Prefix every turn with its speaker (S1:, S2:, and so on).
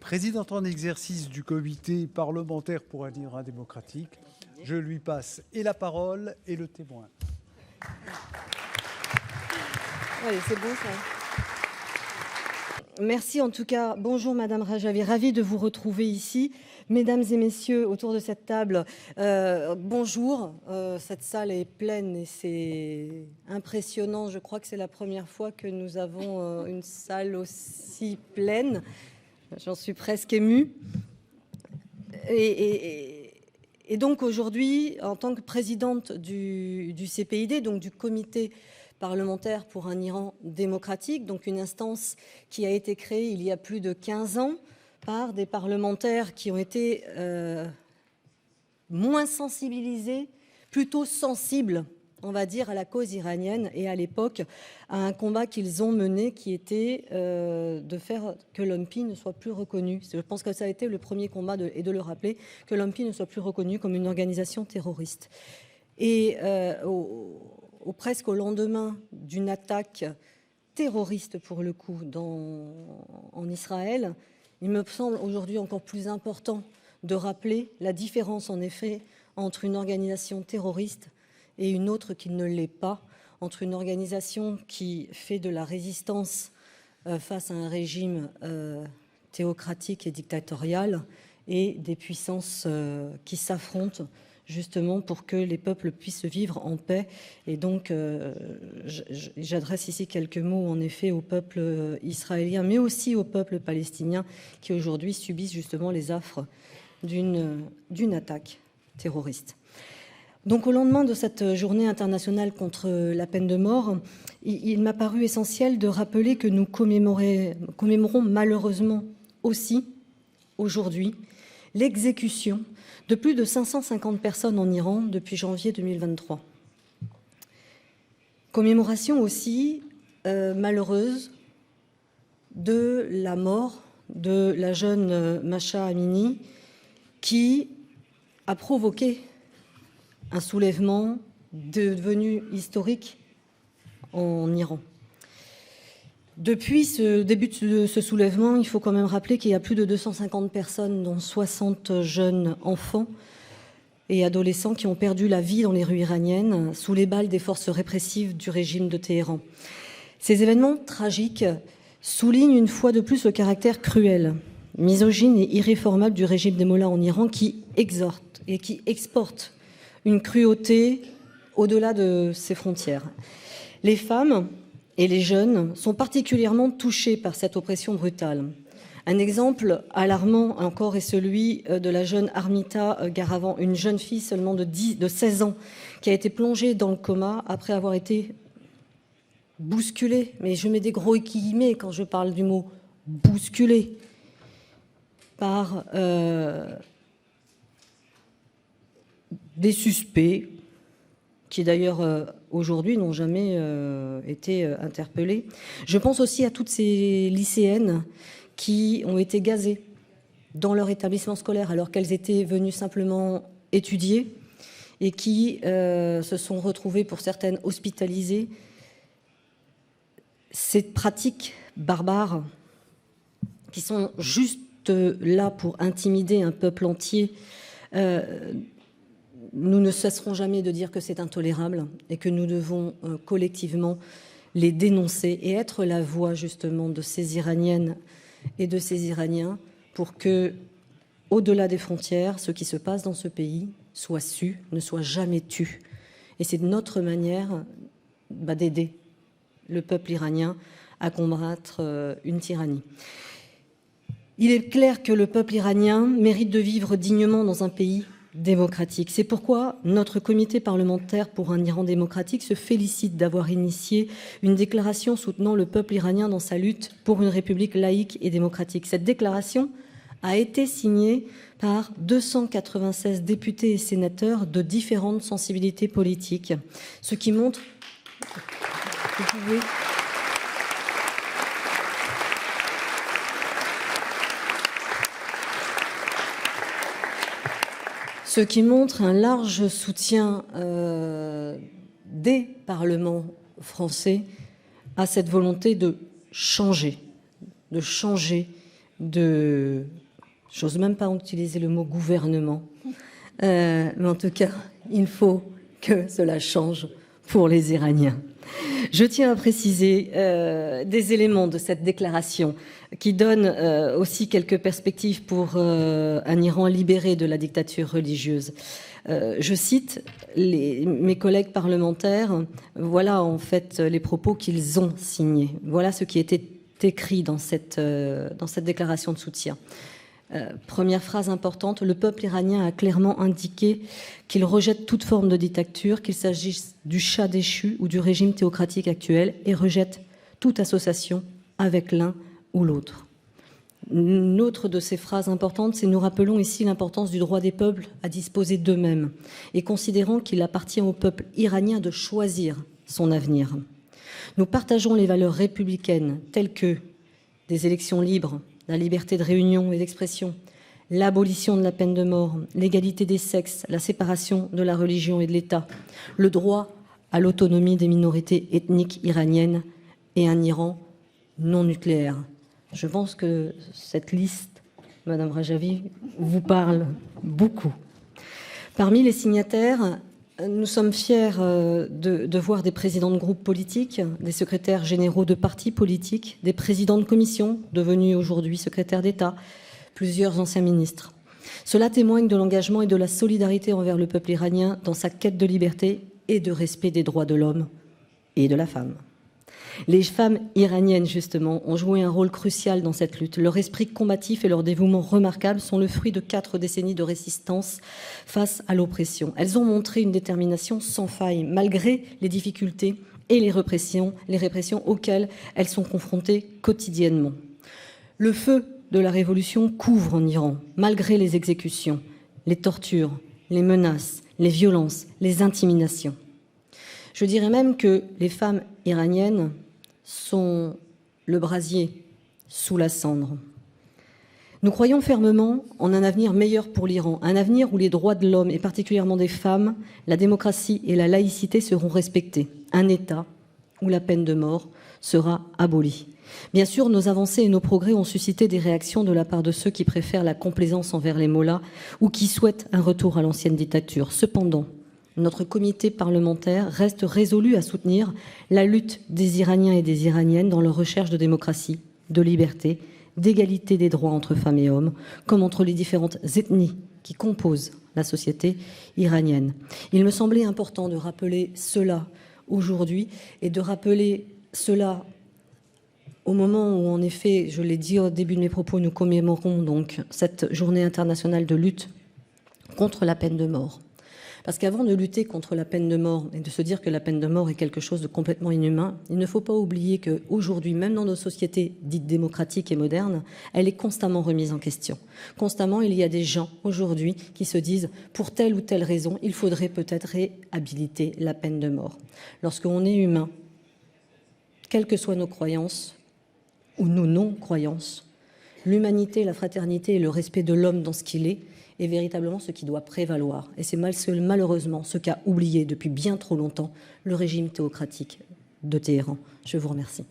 S1: président en exercice du comité parlementaire pour un Iran démocratique. Je lui passe et la parole et le témoin.
S2: Allez, c'est bon ça. Merci en tout cas. Bonjour Madame Rajavi, ravie de vous retrouver ici. Mesdames et messieurs, autour de cette table, bonjour. Cette salle est pleine et c'est impressionnant. Je crois que c'est la première fois que nous avons une salle aussi pleine. J'en suis presque émue. Et donc aujourd'hui, en tant que présidente du CPID, donc du comité parlementaire pour un Iran démocratique, donc une instance qui a été créée il y a plus de 15 ans par des parlementaires qui ont été moins sensibilisés, plutôt sensibles, on va dire, à la cause iranienne et à l'époque à un combat qu'ils ont mené qui était de faire que l'OMPI ne soit plus reconnu. Je pense que ça a été le premier combat et de le rappeler, que l'OMPI ne soit plus reconnu comme une organisation terroriste. Et presque au lendemain d'une attaque terroriste pour le coup en Israël, il me semble aujourd'hui encore plus important de rappeler la différence en effet entre une organisation terroriste et une autre qui ne l'est pas, entre une organisation qui fait de la résistance face à un régime théocratique et dictatorial et des puissances qui s'affrontent justement pour que les peuples puissent vivre en paix. Et donc, j'adresse ici quelques mots, en effet, au peuple israélien, mais aussi au peuple palestinien, qui aujourd'hui subissent justement les affres d'une attaque terroriste. Donc, au lendemain de cette journée internationale contre la peine de mort, il m'a paru essentiel de rappeler que nous commémorons malheureusement aussi, aujourd'hui, l'exécution de plus de 550 personnes en Iran depuis janvier 2023. Commémoration aussi malheureuse de la mort de la jeune Mahsa Amini qui a provoqué un soulèvement devenu historique en Iran. Depuis ce début de ce soulèvement, il faut quand même rappeler qu'il y a plus de 250 personnes, dont 60 jeunes enfants et adolescents qui ont perdu la vie dans les rues iraniennes sous les balles des forces répressives du régime de Téhéran. Ces événements tragiques soulignent une fois de plus le caractère cruel, misogyne et irréformable du régime des mollahs en Iran qui exhorte et qui exporte une cruauté au-delà de ses frontières. Les femmes et les jeunes sont particulièrement touchés par cette oppression brutale. Un exemple alarmant encore est celui de la jeune Armita Garavan, une jeune fille seulement de 16 ans qui a été plongée dans le coma après avoir été bousculée, mais je mets des gros guillemets quand je parle du mot bousculée, par des suspects qui d'ailleurs aujourd'hui n'ont jamais été interpellés. Je pense aussi à toutes ces lycéennes qui ont été gazées dans leur établissement scolaire alors qu'elles étaient venues simplement étudier et qui se sont retrouvées pour certaines hospitalisées. Ces pratiques barbares qui sont juste là pour intimider un peuple entier, nous ne cesserons jamais de dire que c'est intolérable et que nous devons collectivement les dénoncer et être la voix justement de ces Iraniennes et de ces Iraniens pour que, au-delà des frontières, ce qui se passe dans ce pays soit su, ne soit jamais tu. Et c'est notre manière d'aider le peuple iranien à combattre une tyrannie. Il est clair que le peuple iranien mérite de vivre dignement dans un pays démocratique. C'est pourquoi notre comité parlementaire pour un Iran démocratique se félicite d'avoir initié une déclaration soutenant le peuple iranien dans sa lutte pour une république laïque et démocratique. Cette déclaration a été signée par 296 députés et sénateurs de différentes sensibilités politiques, ce qui montre... Vous pouvez... Ce qui montre un large soutien des parlements français à cette volonté de changer j'ose même pas utiliser le mot gouvernement, mais en tout cas, il faut que cela change pour les Iraniens. Je tiens à préciser des éléments de cette déclaration qui donnent aussi quelques perspectives pour un Iran libéré de la dictature religieuse. Je cite mes collègues parlementaires, voilà en fait les propos qu'ils ont signés. Voilà ce qui était écrit dans cette déclaration de soutien. Première phrase importante, le peuple iranien a clairement indiqué qu'il rejette toute forme de dictature, qu'il s'agisse du Shah déchu ou du régime théocratique actuel, et rejette toute association avec l'un ou l'autre. Une autre de ces phrases importantes, c'est nous rappelons ici l'importance du droit des peuples à disposer d'eux-mêmes et considérant qu'il appartient au peuple iranien de choisir son avenir. Nous partageons les valeurs républicaines telles que des élections libres, la liberté de réunion et d'expression, l'abolition de la peine de mort, l'égalité des sexes, la séparation de la religion et de l'État, le droit à l'autonomie des minorités ethniques iraniennes et un Iran non nucléaire. Je pense que cette liste, Madame Rajavi, vous parle beaucoup. Parmi les signataires, nous sommes fiers de voir des présidents de groupes politiques, des secrétaires généraux de partis politiques, des présidents de commissions, devenus aujourd'hui secrétaires d'État, plusieurs anciens ministres. Cela témoigne de l'engagement et de la solidarité envers le peuple iranien dans sa quête de liberté et de respect des droits de l'homme et de la femme. Les femmes iraniennes, justement, ont joué un rôle crucial dans cette lutte. Leur esprit combatif et leur dévouement remarquable sont le fruit de 4 décennies de résistance face à l'oppression. Elles ont montré une détermination sans faille, malgré les difficultés et les répressions auxquelles elles sont confrontées quotidiennement. Le feu de la révolution couvre en Iran, malgré les exécutions, les tortures, les menaces, les violences, les intimidations. Je dirais même que les femmes iraniennes sont le brasier sous la cendre. Nous croyons fermement en un avenir meilleur pour l'Iran, un avenir où les droits de l'homme, et particulièrement des femmes, la démocratie et la laïcité seront respectés, un État où la peine de mort sera abolie. Bien sûr, nos avancées et nos progrès ont suscité des réactions de la part de ceux qui préfèrent la complaisance envers les mollahs ou qui souhaitent un retour à l'ancienne dictature. Cependant, notre comité parlementaire reste résolu à soutenir la lutte des Iraniens et des Iraniennes dans leur recherche de démocratie, de liberté, d'égalité des droits entre femmes et hommes, comme entre les différentes ethnies qui composent la société iranienne. Il me semblait important de rappeler cela aujourd'hui et de rappeler cela au moment où, en effet, je l'ai dit au début de mes propos, nous commémorons donc cette journée internationale de lutte contre la peine de mort. Parce qu'avant de lutter contre la peine de mort et de se dire que la peine de mort est quelque chose de complètement inhumain, il ne faut pas oublier qu'aujourd'hui, même dans nos sociétés dites démocratiques et modernes, elle est constamment remise en question. Constamment, il y a des gens aujourd'hui qui se disent, pour telle ou telle raison, il faudrait peut-être réhabiliter la peine de mort. Lorsqu'on est humain, quelles que soient nos croyances ou nos non-croyances, l'humanité, la fraternité et le respect de l'homme dans ce qu'il est véritablement ce qui doit prévaloir. Et c'est malheureusement ce qu'a oublié depuis bien trop longtemps le régime théocratique de Téhéran. Je vous remercie.